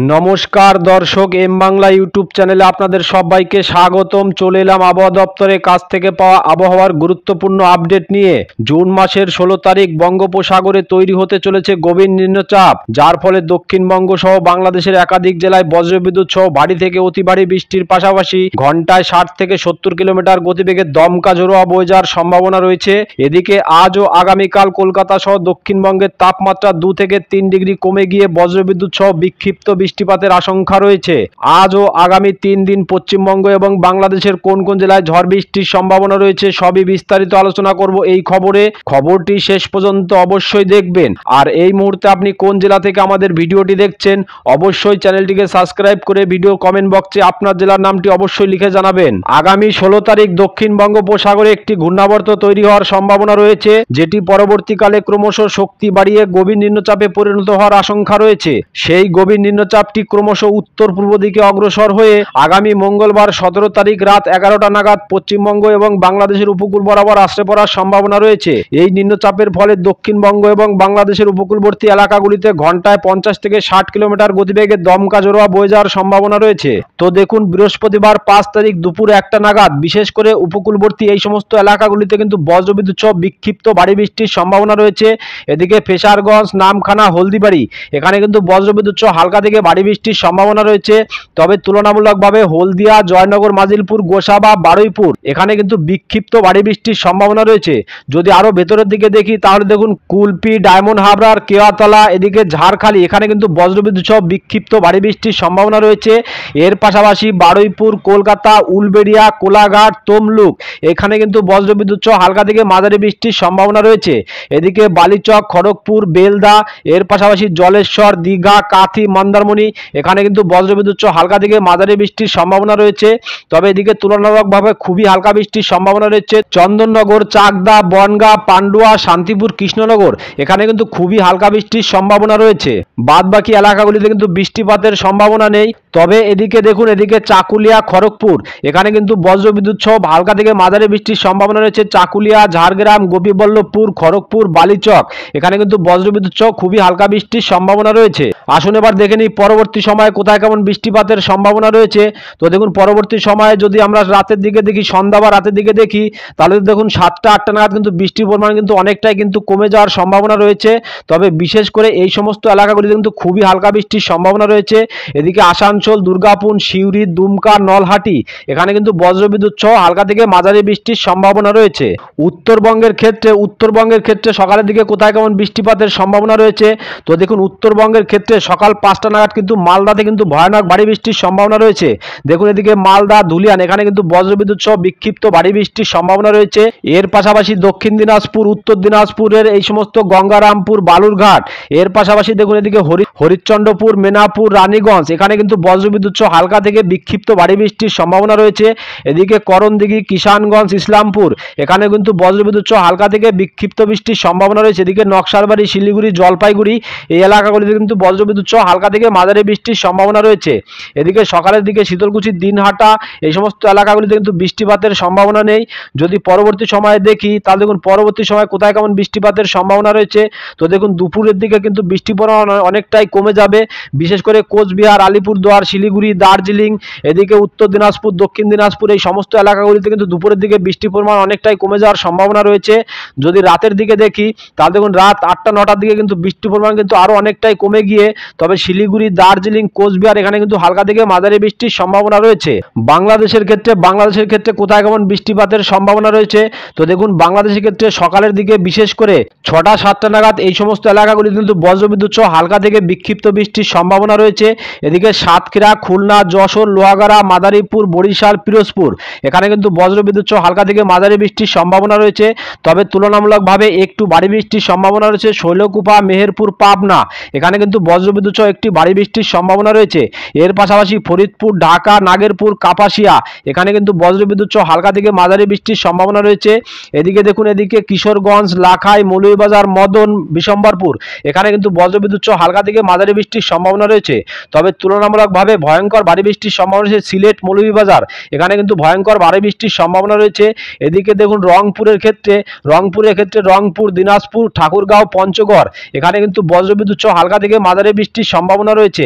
নমস্কার দর্শক, M Bangla YouTube চ্যানেলে আপনাদের সবাইকে স্বাগতম। চলে এলাম আবহাওয়া দপ্তরের কাছ থেকে পাওয়া আবহাওয়ার গুরুত্বপূর্ণ আপডেট নিয়ে। জুন মাসের 16 তারিখ বঙ্গোপসাগরে তৈরি হতে চলেছে গভীর নিম্নচাপ, যার ফলে দক্ষিণবঙ্গ সহ বাংলাদেশের একাধিক জেলায় বজ্রবিদ্যুৎ সহ ভারী থেকে অতি ভারী বৃষ্টির পাশাপাশি ঘন্টায় 60 থেকে 70 কিলোমিটার গতিবেগে দমকা ঝোড়ো বয়ে যাওয়ার সম্ভাবনা রয়েছে। এদিকে আজ ও আগামীকাল কলকাতা সহ দক্ষিণবঙ্গের তাপমাত্রা 2 থেকে 3 ডিগ্রি কমে গিয়ে বজ্রবিদ্যুৎ সহ বিক্ষিপ্ত বৃষ্টিপাতের আশঙ্কা রয়েছে। আজ ও আগামী 3 দিন পশ্চিমবঙ্গ এবং বাংলাদেশের কোন কোন জেলায় ঝড় বৃষ্টির সম্ভাবনা রয়েছে সবই বিস্তারিত আলোচনা করব এই খবরে। খবরটি শেষ পর্যন্ত অবশ্যই দেখবেন। আর এই মুহূর্তে আপনি কোন জেলা থেকে আমাদের ভিডিওটি দেখছেন অবশ্যই চ্যানেলটিকে সাবস্ক্রাইব করে ভিডিও কমেন্ট বক্সে আপনার জেলার নামটি অবশ্যই লিখে জানাবেন। আগামী 16 তারিখ দক্ষিণ বঙ্গোপসাগরে একটি ঘূর্ণাবর্ত তৈরি হওয়ার সম্ভাবনা রয়েছে, যেটি পরবর্তীকালে ক্রমশ শক্তি বাড়িয়ে গভীর নিম্নচাপে পরিণত হওয়ার আশঙ্কা রয়েছে। সেই গভীর নিম্নচাপটি ক্রমশ উত্তর পূর্ব দিকে অগ্রসর হয়ে আগামী মঙ্গলবার 17 তারিখ রাত 11টা নাগাদ পশ্চিমবঙ্গ এবং বাংলাদেশের উপকূল বরাবর আশ্রে পড়ার সম্ভাবনা রয়েছে। এই নিম্নচাপের ফলে দক্ষিণবঙ্গ এবং বাংলাদেশের উপকূলবর্তী এলাকাগুলিতে ঘন্টায় 50 থেকে 60 কিলোমিটার গতিবেগে দমকা ঝোড়ো বয়ে যাওয়ার সম্ভাবনা রয়েছে। তো দেখুন, বৃহস্পতিবার 5 তারিখ দুপুর 1টা নাগাদ বিশেষ করে উপকূলবর্তী এই সমস্ত এলাকাগুলিতে কিন্তু বজ্রবিদ্যুৎ সহ বিক্ষিপ্ত ভারী বৃষ্টির সম্ভাবনা রয়েছে। এদিকে ফেসারগঞ্জ, নামখানা, হলদিবাড়ি এখানে কিন্তু বজ্রবিদ্যুৎ সহ হালকা থেকে ভারী বৃষ্টির সম্ভাবনা রয়েছে। তবে তুলনামূলকভাবে হলদিয়া, জয়নগর, মাজিলপুর, গোসাবা, বারুইপুর এখানে কিন্তু বিক্ষিপ্ত ভারী বৃষ্টির সম্ভাবনা রয়েছে। যদি আরো ভেতরের দিকে দেখি তাহলে দেখুন কুলপি, ডায়মন্ড হাবড়ার, কেওয়াতলা, এদিকে ঝাড়খালি এখানে কিন্তু বজ্রবিদ্যুৎ সহ বিক্ষিপ্ত ভারী বৃষ্টির সম্ভাবনা রয়েছে। এর পাশাপাশি বারুইপুর, কলকাতা, উলবেড়িয়া, কোলাঘাট, তমলুক এখানে কিন্তু বজ্রবিদ্যুৎ সহ হালকা থেকে মাঝারি বৃষ্টির সম্ভাবনা রয়েছে। এদিকে বালিচক, খড়গপুর, বেলদা এর পাশাপাশি জলেশ্বর, দীঘা, কাথি, মন্দারমণি এখানে কিন্তু বজ্রবিদ্যুৎ সহ হালকা থেকে মাঝারি বৃষ্টির সম্ভাবনা রয়েছে। তবে এদিকে তুলনামূলকভাবে খুবই হালকা বৃষ্টির সম্ভাবনা রয়েছে চন্দননগর, চাকদা, বনগাঁ, পান্ডুয়া, শান্তিপুর, কৃষ্ণনগর এখানে কিন্তু খুবই হালকা বৃষ্টির সম্ভাবনা রয়েছে। বাদ বাকি এলাকাগুলিতে কিন্তু বৃষ্টিপাতের সম্ভাবনা নেই। তবে এদিকে দেখুন, এদিকে চাকুলিয়া, খড়গপুর এখানে কিন্তু বজ্রবিদ্যুৎ সহ হালকা থেকে মাঝারি বৃষ্টির সম্ভাবনা রয়েছে। চাকুলিয়া, ঝাড়গ্রাম, গোপীবল্লভপুর, খড়গপুর, বালিচক এখানে কিন্তু বজ্রবিদ্যুৎ সহ খুবই হালকা বৃষ্টির সম্ভাবনা রয়েছে। আসুন এবার দেখে নিই পরবর্তী সময়ে কোথায় কেমন বৃষ্টিপাতের সম্ভাবনা রয়েছে। তো দেখুন, পরবর্তী সময়ে যদি আমরা রাতের দিকে দেখি, সন্ধ্যা বা রাতের দিকে দেখি তাহলে দেখুন 7টা 8টা নাগাদ কিন্তু বৃষ্টির পরিমাণ কিন্তু অনেকটাই কিন্তু কমে যাওয়ার সম্ভাবনা রয়েছে। তবে বিশেষ করে এই সমস্ত এলাকাগুলিতে কিন্তু খুবই হালকা বৃষ্টির সম্ভাবনা রয়েছে। এদিকে আসানসোল, দুর্গাপুর, সিউড়ি, দুমকা, নলহাটি এখানে কিন্তু বজ্রবিদ্যুৎ সহ হালকা থেকে মাঝারি বৃষ্টির সম্ভাবনা রয়েছে। উত্তরবঙ্গের ক্ষেত্রে সকালের দিকে কোথায় কেমন বৃষ্টিপাতের সম্ভাবনা রয়েছে। তো দেখুন, উত্তরবঙ্গের ক্ষেত্রে সকাল 5টা নাগাদ কিন্তু মালদাতে কিন্তু ভয়ানক ভারী বৃষ্টির সম্ভাবনা রয়েছে। দেখুন, এদিকে মালদা, ধুলিয়ান এখানে কিন্তু বজ্রবিদ্যুৎ সহ বিক্ষিপ্ত ভারী বৃষ্টির সম্ভাবনা রয়েছে। এর পাশাপাশি দক্ষিণ দিনাজপুর, উত্তর দিনাজপুরের এই সমস্ত গঙ্গারামপুর, বালুরঘাট এর পাশাপাশি দেখুন এদিকে হরিশ্চন্দ্রপুর, মেনাপুর, রানীগঞ্জ এখানে কিন্তু বজ্রবিদ্যুৎ সহ হালকা থেকে বিক্ষিপ্ত ভারী বৃষ্টির সম্ভাবনা রয়েছে। এদিকে করণদিঘি, কিষানগঞ্জ, ইসলামপুর এখানে কিন্তু বজ্রবিদ্যুৎ সহ হালকা থেকে বিক্ষিপ্ত বৃষ্টির সম্ভাবনা রয়েছে। এদিকে নকশালবাড়ি, শিলিগুড়ি, জলপাইগুড়ি এই এলাকাগুলিতে কিন্তু বজ্রবিদ্যুৎ সহ হালকা থেকে মাঝারি বৃষ্টির সম্ভাবনা রয়েছে। এদিকে সকালের দিকে শীতলকুচি, দিনহাটা এই সমস্ত এলাকাগুলিতে কিন্তু বৃষ্টিপাতের সম্ভাবনা নেই। যদি পরবর্তী সময়ে দেখি তাহলে দেখুন পরবর্তী সময় কোথায় কেমন বৃষ্টিপাতের সম্ভাবনা রয়েছে। তো দেখুন, দুপুরের দিকে কিন্তু বৃষ্টির পরিমাণ অনেকটাই কমে যাবে। বিশেষ করে কোচবিহার, আলিপুরদুয়ার, শিলিগুড়ি, দার্জিলিং এদিকে উত্তর দিনাজপুর, দক্ষিণ দিনাজপুর এই সমস্ত এলাকাগুলিতে কিন্তু দুপুরের দিকে বৃষ্টির পরিমাণ অনেকটাই কমে যাওয়ার সম্ভাবনা রয়েছে। যদি রাতের দিকে দেখি তাহলে দেখুন রাত 8টা 9টার দিকে কিন্তু বৃষ্টির পরিমাণ কিন্তু আরো অনেকটাই কমে গিয়ে তবে শিলিগুড়ি, দার্জিলিং, কোচবিহার এখানে কিন্তু হালকা থেকে মাঝারি বৃষ্টির সম্ভাবনা রয়েছে। বাংলাদেশের ক্ষেত্রে কোথায় কেমন বৃষ্টিপাতের সম্ভাবনা রয়েছে। তো দেখুন, বাংলাদেশের ক্ষেত্রে সকালের দিকে বিশেষ করে 6টা 7টা নাগাদ এই সমস্ত এলাকাগুলি কিন্তু বজ্রবিদ্যুৎ সহ হালকা থেকে বিক্ষিপ্ত বৃষ্টির সম্ভাবনা রয়েছে। এদিকে সাতক্ষীরা, খুলনা, যশোর, লোহাগাড়া, মাদারীপুর, বরিশাল, পিরোজপুর এখানে কিন্তু বজ্রবিদ্যুৎ সহ হালকা থেকে মাঝারি বৃষ্টির সম্ভাবনা রয়েছে। তবে তুলনামূলকভাবে একটু ভারী বৃষ্টির সম্ভাবনা রয়েছে শৈলকুপা, মেহেরপুর, পাবনা এখানে কিন্তু বজ্রবিদ্যুৎ সহ একটি ভারী বৃষ্টির সম্ভাবনা রয়েছে। এর পাশাপাশি ফরিদপুর, ঢাকা, নাগেরপুর, কাপাসিয়া এখানে কিন্তু বজ্রবিদ্যুৎ সহ হালকা থেকে মাঝারি বৃষ্টির সম্ভাবনা রয়েছে। এদিকে দেখুন, এদিকে কিশোরগঞ্জ, লাখাই, মৌলভীবাজার, মদন, বিশম্বরপুর এখানে কিন্তু বজ্রবিদ্যুৎ সহ হালকা থেকে মাঝারি বৃষ্টির সম্ভাবনা রয়েছে। তবে তুলনামূলকভাবে ভয়ঙ্কর ভারী বৃষ্টির সম্ভাবনা রয়েছে সিলেট, মৌলভীবাজার এখানে কিন্তু ভয়ঙ্কর ভারী বৃষ্টির সম্ভাবনা রয়েছে। এদিকে দেখুন, রংপুরের ক্ষেত্রে রংপুর, দিনাজপুর, ঠাকুরগাঁও, পঞ্চগড় এখানে কিন্তু বজ্রবিদ্যুৎ সহ হালকা থেকে মাঝারি বৃষ্টির সম্ভাবনা রয়েছে। রয়েছে।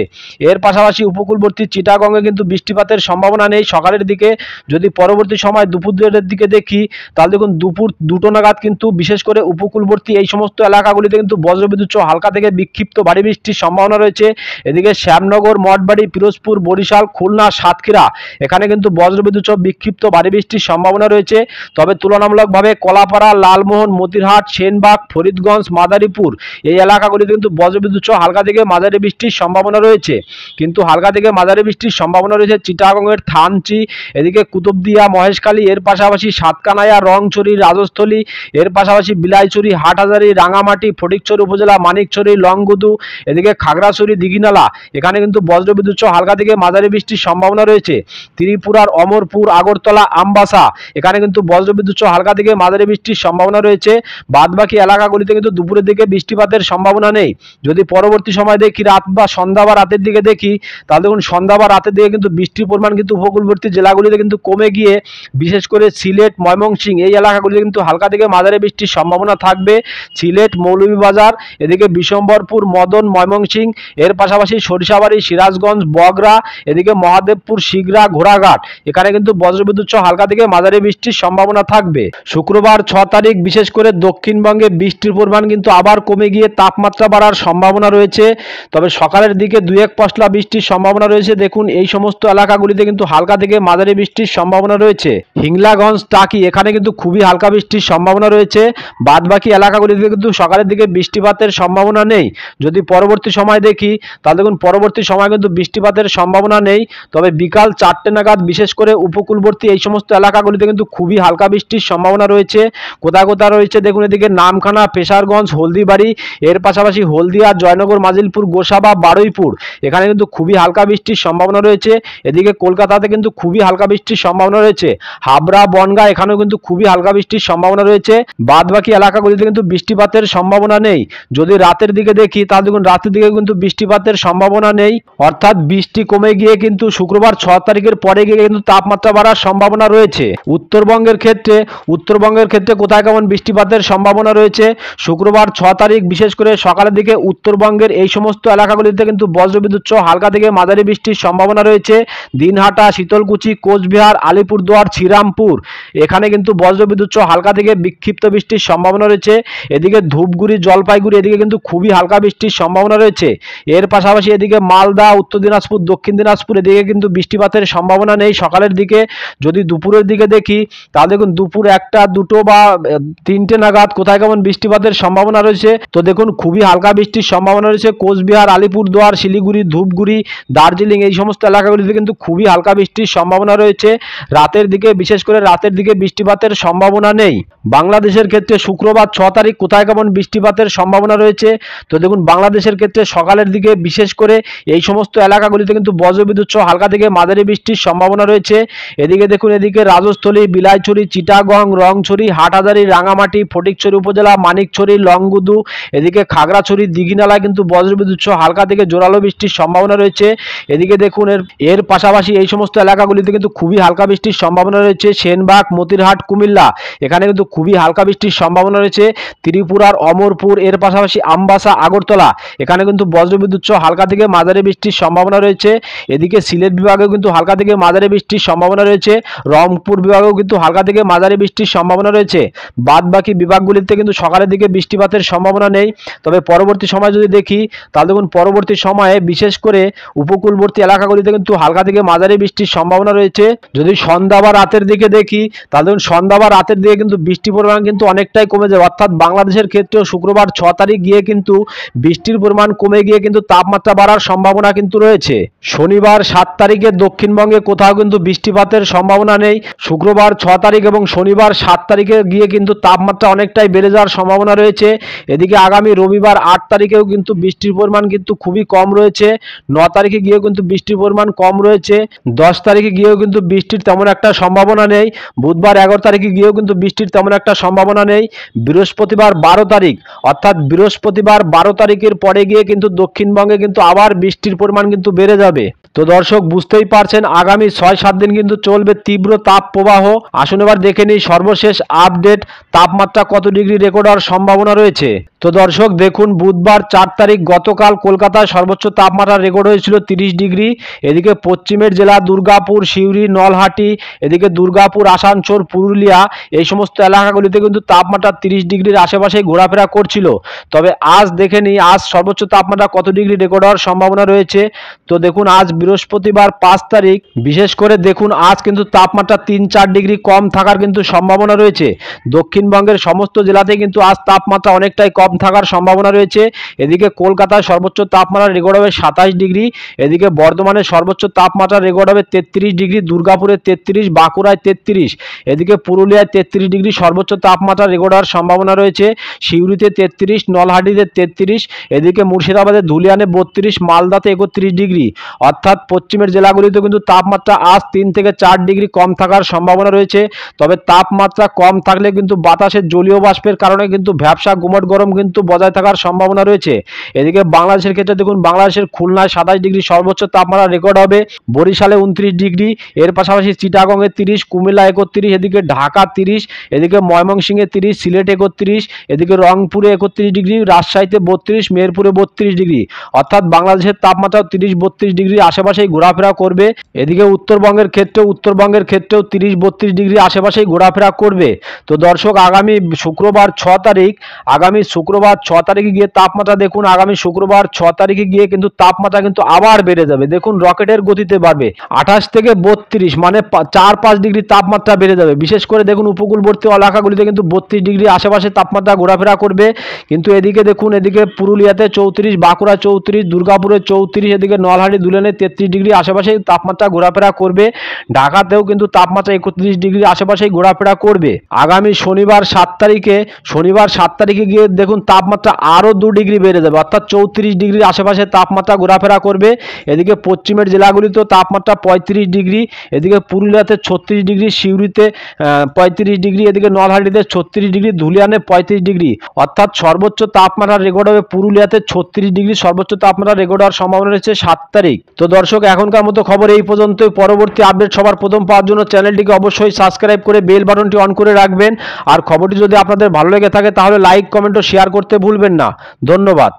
এর পাশাপাশি উপকূলবর্তী চিটাগংয়ে কিন্তু বৃষ্টিপাতের সম্ভাবনা নেই সকালের দিকে। যদি পরবর্তী সময় দুপুরের দিকে দেখি তাহলে দেখুন দুপুর 2টো নাগাদ কিন্তু বিশেষ করে উপকূলবর্তী এই সমস্ত এলাকাগুলিতে কিন্তু বজ্রবিদ্যুৎ সহ হালকা থেকে বিক্ষিপ্ত ভারী বৃষ্টির সম্ভাবনা রয়েছে। এদিকে শ্যামনগর, মঠবাড়ি, পিরোজপুর, বরিশাল, খুলনা, সাতক্ষীরা এখানে কিন্তু বজ্রবিদ্যুৎ সহ বিক্ষিপ্ত ভারী বৃষ্টির সম্ভাবনা রয়েছে। তবে তুলনামূলকভাবে কলাপাড়া, লালমোহন, মতিরহাট, সেনবাগ, ফরিদগঞ্জ, মাদারীপুর এই এলাকাগুলিতে কিন্তু বজ্রবিদ্যুৎ সহ হালকা থেকে মাঝারি বৃষ্টির সম্ভাবনা রয়েছে। কিন্তু হালকা থেকে মাঝারি বৃষ্টির সম্ভাবনা রয়েছে চিটাগংয়ের থানচি, এদিকে কুতুবদিয়া, মহেশখালী, এর পাশাপাশি সাতকানাইয়া, রংছড়ি, রাজস্থলী, এর পাশাপাশি বিলাইছড়ি, হাটহাজারী, রাঙামাটি, ফটিকছড়ি উপজেলা, মানিকছড়ি, লংগুদু, এদিকে খাগড়াছড়ি, দিঘিনালা এখানে কিন্তু বজ্রবিদ্যুৎ সহ হালকা থেকে মাঝারি বৃষ্টির সম্ভাবনা রয়েছে। ত্রিপুরার অমরপুর, আগরতলা, আমবাসা এখানে কিন্তু বজ্রবিদ্যুৎ সহ হালকা থেকে মাঝারি বৃষ্টির সম্ভাবনা রয়েছে। বাদবাকি এলাকাগুলিতে কিন্তু দুপুরের দিকে বৃষ্টিপাতের সম্ভাবনা নেই। যদি পরবর্তী সময় দেখি রাত বা সন্ধ্যা বা রাতের দিকে দেখি তাহলে দেখুন সন্ধ্যা বা রাতের দিকে কিন্তু বৃষ্টির পরিমাণ কিন্তু উপকূলবর্তী জেলাগুলিতে কিন্তু কমে গিয়ে বিশেষ করে সিলেট, ময়মনসিংহ এই এলাকাগুলিতে কিন্তু হালকা থেকে মাঝারি বৃষ্টির সম্ভাবনা থাকবে। সিলেট, মৌলভীবাজার, এদিকে বিশম্বরপুর, মদন, ময়মনসিংহ, এর পাশাপাশি সরিষাবাড়ি, সিরাজগঞ্জ, বগরা, এদিকে মহাদেবপুর, শিগরা, ঘোড়াঘাট এখানে কিন্তু বজ্রবিদ্যুৎ সহ হালকা থেকে মাঝারি বৃষ্টির সম্ভাবনা থাকবে। শুক্রবার 6 তারিখ বিশেষ করে দক্ষিণবঙ্গে বৃষ্টির পরিমাণ কিন্তু আবার কমে গিয়ে তাপমাত্রা বাড়ার সম্ভাবনা রয়েছে। তবে সকালের দিকে 2-1 পশলা বৃষ্টির সম্ভাবনা রয়েছে। দেখুন এই সমস্ত এলাকাগুলিতে কিন্তু হালকা থেকে মাঝারি বৃষ্টির সম্ভাবনা রয়েছে। হিংলাগঞ্জ, টাকি এখানে কিন্তু খুবই হালকা বৃষ্টির সম্ভাবনা রয়েছে। বাদবাকি এলাকাগুলিতে কিন্তু সকালের দিকে বৃষ্টিপাতের সম্ভাবনা নেই। যদি পরবর্তী সময় দেখি তাহলে দেখুন পরবর্তী সময় কিন্তু বৃষ্টিপাতের সম্ভাবনা নেই। তবে বিকাল 4টে নাগাদ বিশেষ করে উপকূলবর্তী এই সমস্ত এলাকাগুলিতে কিন্তু খুবই হালকা বৃষ্টির সম্ভাবনা রয়েছে। কোথায় কোথায় রয়েছে দেখুন, এদিকে নামখানা, পেশারগঞ্জ, হলদিবাড়ি, এর পাশাপাশি হলদিয়া, জয়নগর, মাজিলপুর, গোসাবা, বারুইপুর এখানে কিন্তু খুবই হালকা বৃষ্টির সম্ভাবনা রয়েছে। এদিকে কলকাতাতে কিন্তু খুবই হালকা বৃষ্টির সম্ভাবনা রয়েছে। হাবড়া, বনগাঁ এখানেও কিন্তু খুবই হালকা বৃষ্টির সম্ভাবনা রয়েছে। বাদবাকি এলাকাগুলিতে কিন্তু বৃষ্টিপাতের সম্ভাবনা নেই। যদি রাতের দিকে দেখি তাহলে দেখুন রাতের দিকে কিন্তু বৃষ্টিপাতের সম্ভাবনা নেই, অর্থাৎ বৃষ্টি কমে গিয়ে কিন্তু শুক্রবার 6 তারিখের পরে গিয়ে কিন্তু তাপমাত্রা বাড়ার সম্ভাবনা রয়েছে। উত্তরবঙ্গের ক্ষেত্রে কোথায় কেমন বৃষ্টিপাতের সম্ভাবনা রয়েছে? শুক্রবার 6 তারিখ বিশেষ করে সকালের দিকে উত্তরবঙ্গের এই সমস্ত এলাকাগুলিতে কিন্তু বজ্রবিদ্যুৎ সহ হালকা থেকে মাঝারি বৃষ্টির সম্ভাবনা রয়েছে। দিনহাটা, শীতলকুচি, কোচবিহার, আলিপুরদুয়ার, শ্রীরামপুর এখানে কিন্তু বজ্রবিদ্যুৎ সহ হালকা থেকে বিক্ষিপ্ত বৃষ্টির সম্ভাবনা রয়েছে। এদিকে ধূপগুড়ি, জলপাইগুড়ি এদিকে কিন্তু খুবই হালকা বৃষ্টির সম্ভাবনা রয়েছে। এর পাশাপাশি এদিকে মালদা, উত্তর দিনাজপুর, দক্ষিণ দিনাজপুর এদিকে কিন্তু বৃষ্টিপাতের সম্ভাবনা নেই সকালের দিকে। যদি দুপুরের দিকে দেখি তাহলে দেখুন দুপুর 1টা, 2টো বা 3টে নাগাদ কোথায় কেমন বৃষ্টিপাতের সম্ভাবনা রয়েছে। তো দেখুন খুবই হালকা বৃষ্টির সম্ভাবনা রয়েছে কোচবিহার, আলিপুরদুয়ার, শিলিগুড়ি, ধূপগুড়ি, দার্জিলিং এই সমস্ত এলাকাগুলিতে কিন্তু খুবই হালকা বৃষ্টির সম্ভাবনা রয়েছে। রাতের দিকে বিশেষ করে রাতের দিকে বৃষ্টিপাতের সম্ভাবনা নেই। বাংলাদেশের ক্ষেত্রে শুক্রবার 6 তারিখ কোথায় কেমন বৃষ্টিপাতের সম্ভাবনা রয়েছে? তো দেখুন বাংলাদেশের ক্ষেত্রে সকালের দিকে বিশেষ করে এই সমস্ত এলাকাগুলিতে কিন্তু বজ্রবিদ্যুৎ সহ হালকা থেকে মাঝারি বৃষ্টির সম্ভাবনা রয়েছে। এদিকে দেখুন এদিকে রাজস্থলী, বিলাইছড়ি, চিটাগং, রংছড়ি, হাটহাজারী, রাঙামাটি, ফটিকছড়ি উপজেলা, মানিকছড়ি, লংগুদু, এদিকে খাগড়াছড়ি, দিঘিনালা কিন্তু বজ্রবিদ্যুৎ সহ হালকা থেকে জোরালো বৃষ্টির সম্ভাবনা রয়েছে। এদিকে দেখুন এর পাশাপাশি এই সমস্ত এলাকাগুলিতে কিন্তু খুবই হালকা বৃষ্টির সম্ভাবনা রয়েছে। সেনবাগ, মতিরহাট, কুমিল্লা এখানে কিন্তু খুবই হালকা বৃষ্টির সম্ভাবনা রয়েছে। ত্রিপুরার অমরপুর, এর পাশাপাশি আমবাসা, আগরতলা এখানে কিন্তু বজ্রবিদ্যুৎ সহ হালকা থেকে মাঝারি বৃষ্টির সম্ভাবনা রয়েছে। এদিকে সিলেট বিভাগেও কিন্তু হালকা থেকে মাঝারি বৃষ্টির সম্ভাবনা রয়েছে। রংপুর বিভাগেও কিন্তু হালকা থেকে মাঝারি বৃষ্টির সম্ভাবনা রয়েছে। বাদ বাকি বিভাগগুলিতে কিন্তু সকালের দিকে বৃষ্টিপাতের সম্ভাবনা নেই। তবে পরবর্তী সময় যদি দেখি তাহলে দেখুন পরবর্তী সময়ে বিশেষ করে উপকূলবর্তী এলাকাগুলিতে কিন্তু হালকা থেকে মাঝারি বৃষ্টির সম্ভাবনা রয়েছে। যদি সন্ধ্যা বা রাতের দিকে দেখি তাহলে দেখুন সন্ধ্যা বা রাতের দিকে কিন্তু বৃষ্টির পরিমাণ কিন্তু অনেকটাই কমে যাবে, অর্থাৎ বাংলাদেশের ক্ষেত্রেও শুক্রবার 6 তারিখ গিয়ে কিন্তু বৃষ্টির পরিমাণ কমে গিয়ে কিন্তু তাপমাত্রা বাড়ার সম্ভাবনা কিন্তু রয়েছে। শনিবার 7 তারিখে দক্ষিণবঙ্গে কোথাও কিন্তু বৃষ্টিপাতের সম্ভাবনা নেই। শুক্রবার 6 তারিখ এবং শনিবার 7 তারিখে গিয়ে কিন্তু তাপমাত্রা অনেকটাই বেড়ে যাওয়ার সম্ভাবনা রয়েছে। এদিকে আগামী রবিবার 8 তারিখেও কিন্তু বৃষ্টির পরিমাণ কিন্তু খুবই কম রয়েছে। 9 তারিখে গিয়েও কিন্তু বৃষ্টির পরিমাণ কম রয়েছে। 10 তারিখে গিয়েও কিন্তু বৃষ্টির তেমন একটা সম্ভাবনা নেই। বুধবার 11 তারিখে গিয়েও কিন্তু বৃষ্টির তেমন একটা সম্ভাবনা নেই। বৃহস্পতিবার 12 তারিখ, অর্থাৎ বৃহস্পতিবার 12 তারিখের পরে গিয়ে কিন্তু দক্ষিণবঙ্গে কিন্তু আবার বৃষ্টির পরিমাণ কিন্তু বেড়ে যাবে। তো দর্শক বুঝতেই পারছেন আগামী 6-7 দিন কিন্তু চলবে তীব্র তাপ প্রবাহ। আসুন এবার দেখে নিই সর্বশেষ আপডেট তাপমাত্রা কত ডিগ্রি রেকর্ড হওয়ার সম্ভাবনা রয়েছে। তো দর্শক দেখুন, বুধবার 4 তারিখ গতকাল কলকাতায় সর্বোচ্চ তাপমাত্রা রেকর্ড হয়েছিল 30 ডিগ্রি। এদিকে পশ্চিমের জেলা দুর্গাপুর, সিউড়ি, নলহাটি, এদিকে দুর্গাপুর, আসানসোল, পুরুলিয়া, এই সমস্ত এলাকাগুলিতে কিন্তু তাপমাত্রা 30 ডিগ্রির আশেপাশে ঘোরাফেরা করছিল। তবে আজ দেখে নিই আজ সর্বোচ্চ তাপমাত্রা কত ডিগ্রি রেকর্ড হওয়ার সম্ভাবনা রয়েছে। তো দেখুন, আজ বৃহস্পতিবার 5 তারিখ, বিশেষ করে দেখুন আজ কিন্তু তাপমাত্রা 3-4 ডিগ্রি কম থাকার কিন্তু সম্ভাবনা রয়েছে। দক্ষিণবঙ্গের সমস্ত জেলাতে কিন্তু আজ তাপমাত্রা অনেকটাই কম থাকার সম্ভাবনা রয়েছে। এদিকে কলকাতায় সর্বোচ্চ তাপমাত্রা রেকর্ড হবে 27 ডিগ্রি, এদিকে বর্ধমানে সর্বোচ্চ তাপমাত্রা রেকর্ড হবে 33 ডিগ্রি, দুর্গাপুরে 33, বাঁকুড়ায় 33, এদিকে পুরুলিয়ায় 33 ডিগ্রি সর্বোচ্চ তাপমাত্রা রেকর্ড হওয়ার সম্ভাবনা রয়েছে। সিউড়িতে 33, নলহাটিতে 33, এদিকে মুর্শিদাবাদে, ধুলিয়ানে 32, মালদাতে 31 ডিগ্রি। অর্থাৎ পশ্চিমের জেলাগুলিতে কিন্তু তাপমাত্রা আজ 3 থেকে 4 ডিগ্রি কম থাকার সম্ভাবনা রয়েছে। তবে তাপমাত্রা কম থাকলে কিন্তু বাতাসের জলীয় বাষ্পের কারণে কিন্তু ভ্যাপসা গুমট গরম কিন্তু বজায় থাকার সম্ভাবনা রয়েছে। এদিকে বাংলাদেশের ক্ষেত্রে দেখুন, বাংলাদেশের খুলনায় 27 ডিগ্রি সর্বোচ্চ তাপমাত্রা রেকর্ড হবে, বরিশালে 29 ডিগ্রি, এর পাশাপাশি চিটাগংয়ে 30, কুমিল্লা 31, এদিকে ঢাকা 30, এদিকে ময়মনসিংহে 30, সিলেট 31, এদিকে রংপুরে 31 ডিগ্রি, রাজশাহীতে 32, মেহেরপুরে 32 ডিগ্রি। অর্থাৎ বাংলাদেশের তাপমাত্রা 30-32 ডিগ্রি আশেপাশেই ঘোরাফেরা করবে। এদিকে উত্তরবঙ্গের ক্ষেত্রেও 30-32 ডিগ্রি আশেপাশেই ঘোরাফেরা করবে। তো দর্শক, আগামী শুক্রবার 6 তারিখে গিয়ে তাপমাত্রা দেখুন, আগামী শুক্রবার 6 তারিখে গিয়ে কিন্তু তাপমাত্রা কিন্তু আবার বেড়ে যাবে। দেখুন, রকেটের গতিতে বাড়বে, 28 থেকে 32, মানে 4-5 ডিগ্রি তাপমাত্রা বেড়ে যাবে। বিশেষ করে দেখুন, উপকূলবর্তী এলাকাগুলিতে কিন্তু 32 ডিগ্রি আশেপাশে তাপমাত্রা ঘোরাফেরা করবে। কিন্তু এদিকে দেখুন, এদিকে পুরুলিয়াতে 34, বাঁকুড়া 34, দুর্গাপুরে 34, এদিকে নলহাটি, ধুলিয়ানে 33 ডিগ্রি আশেপাশে তাপমাত্রা ঘোরাফেরা করবে। ঢাকাতেও কিন্তু তাপমাত্রা 31 ডিগ্রি আশেপাশেই ঘোরাফেরা করবে। আগামী শনিবার 7 তারিখে গিয়ে দেখুন তাপমাত্রা আরও 2 ডিগ্রি বেড়ে যাবে, অর্থাৎ 34 ডিগ্রির আশেপাশে তাপমাত্রা ঘোরাফেরা করবে। এদিকে পশ্চিমের জেলাগুলিতেও তাপমাত্রা 35 ডিগ্রি, এদিকে পুরুলিয়াতে 36 ডিগ্রি, সিউড়িতে 35 ডিগ্রি, এদিকে নলহাটিতে 36 ডিগ্রি, ধুলিয়ানে 35 ডিগ্রি। অর্থাৎ সর্বোচ্চ তাপমাত্রা রেকর্ড হবে পুরুলিয়াতে 36 ডিগ্রি সর্বোচ্চ তাপমাত্রা রেকর্ড হওয়ার সম্ভাবনা রয়েছে 7 তারিখ। তো দর্শক, এখনকার মতো খবর এই পর্যন্তই। পরবর্তী আপডেট সবার প্রথম পাওয়ার জন্য চ্যানেলটিকে অবশ্যই সাবস্ক্রাইব করে বেল বাটনটি অন করে রাখবেন। আর খবরটি যদি আপনাদের ভালো লেগে থাকে তাহলে লাইক, কমেন্ট ও শেয়ার করতে ভুলবেন না। ধন্যবাদ।